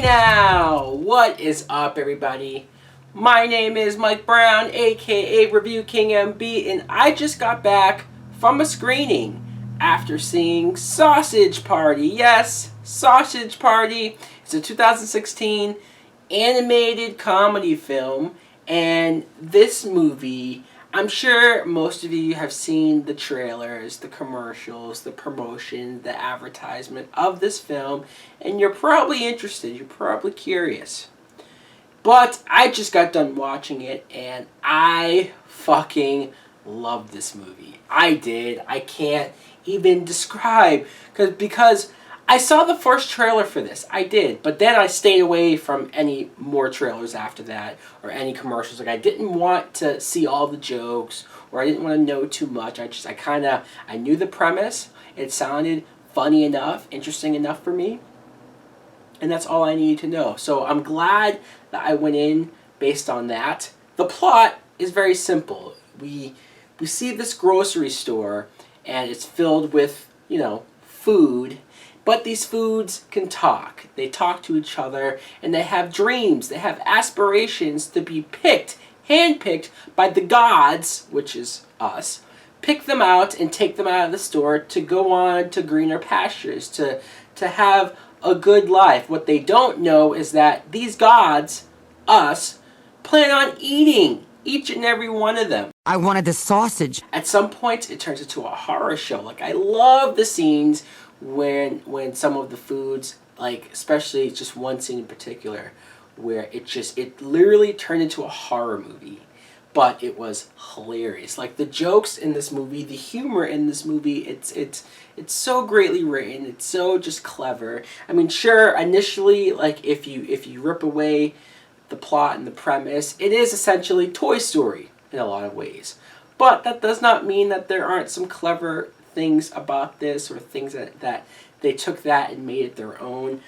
now! What is up, everybody? My name is Mike Brown, aka ReviewKingMB, and I just got back from a screening after seeing Sausage Party. Yes, Sausage Party. It's a 2016 animated comedy film, and this movie, I'm sure most of you have seen the trailers, the commercials, the promotion, the advertisement of this film, and you're probably interested, you're probably curious. But I just got done watching it, and I fucking love this movie. I did. I can't even describe, because I saw the first trailer for this. I did, but then I stayed away from any more trailers after that, or any commercials. Like, I didn't want to see all the jokes, or I didn't want to know too much. I knew the premise. It sounded funny enough, interesting enough for me, and that's all I needed to know. So I'm glad that I went in based on that. The plot is very simple. We see this grocery store, and it's filled with, food. But these foods can talk. They talk to each other, and they have dreams. They have aspirations to be handpicked by the gods, which is us. Pick them out and take them out of the store to go on to greener pastures, to have a good life. What they don't know is that these gods, us, plan on eating each and every one of them. I wanted the sausage. At some point, it turns into a horror show. Like, I love the scenes when some of the foods, like especially just one scene in particular, where it literally turned into a horror movie, but it was hilarious. Like, the jokes in this movie, the humor in this movie, it's so greatly written. It's so just clever. I mean, sure, initially, like, if you rip away the plot and the premise, it is essentially Toy Story in a lot of ways, but that does not mean that there aren't some clever things about this, or things that they took that and made it their own.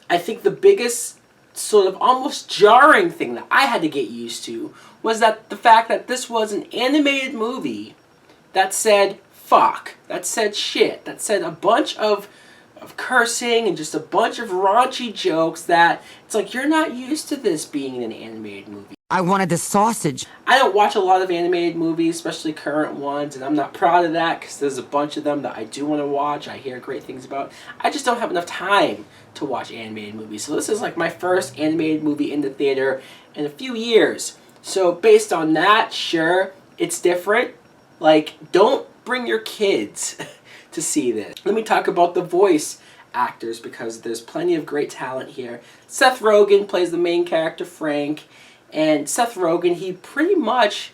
I think the biggest sort of almost jarring thing that I had to get used to was that the fact that this was an animated movie that said fuck, that said shit, that said a bunch of cursing and just a bunch of raunchy jokes that it's like, you're not used to this being an animated movie. I wanted the sausage. I don't watch a lot of animated movies, especially current ones, and I'm not proud of that because there's a bunch of them that I do want to watch. I hear great things about. I just don't have enough time to watch animated movies. So this is like my first animated movie in the theater in a few years. So based on that, sure, it's different. Like, don't bring your kids to see this. Let me talk about the voice actors, because there's plenty of great talent here. Seth Rogen plays the main character, Frank. And Seth Rogen, he pretty much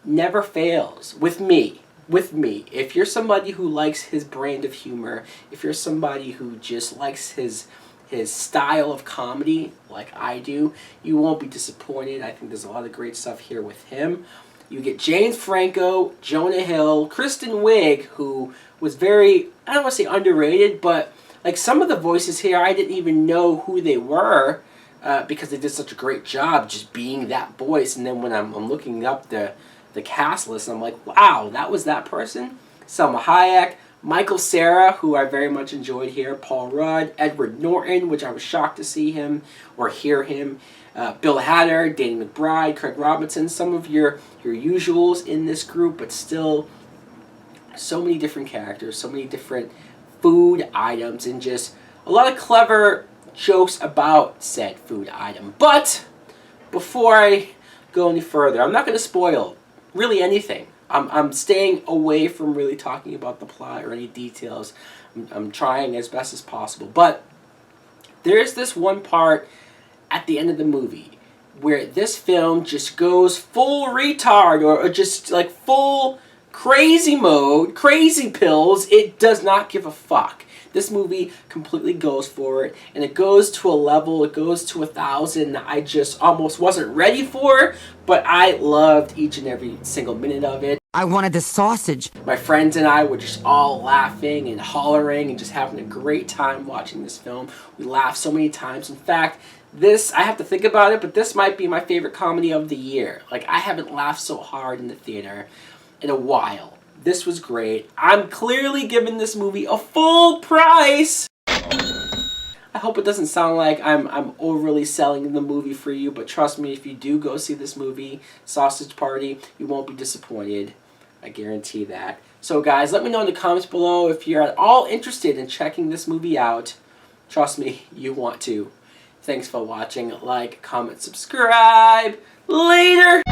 never fails with me. If you're somebody who likes his brand of humor, if you're somebody who just likes his style of comedy like I do, you won't be disappointed. I think there's a lot of great stuff here with him. You get James Franco, Jonah Hill, Kristen Wiig, who was very, I don't want to say underrated, but like, some of the voices here, I didn't even know who they were. Because they did such a great job just being that voice, and then when I'm looking up the cast list, I'm like, wow, that was that person? Selma Hayek, Michael Cera, who I very much enjoyed here, Paul Rudd, Edward Norton, which I was shocked to see him or hear him, Bill Hader, Danny McBride, Craig Robinson, some of your usuals in this group, but still so many different characters, so many different food items, and just a lot of clever jokes about said food item. But before I go any further, I'm not going to spoil really anything. I'm staying away from really talking about the plot or any details. I'm trying as best as possible. But there's this one part at the end of the movie where this film just goes full retard, or just like full crazy mode, crazy pills. It does not give a fuck. This movie completely goes for it, and it goes to a level, it goes to 1,000 that I just almost wasn't ready for, but I loved each and every single minute of it. I wanted the sausage. My friends and I were just all laughing and hollering and just having a great time watching this film. We laughed so many times. In fact, this, I have to think about it, but this might be my favorite comedy of the year. Like, I haven't laughed so hard in the theater in a while. This was great. I'm clearly giving this movie a full price. I hope it doesn't sound like I'm overly selling the movie for you, but trust me, if you do go see this movie, Sausage Party, you won't be disappointed. I guarantee that. So guys, let me know in the comments below if you're at all interested in checking this movie out. Trust me, you want to. Thanks for watching. Like, comment, subscribe. Later!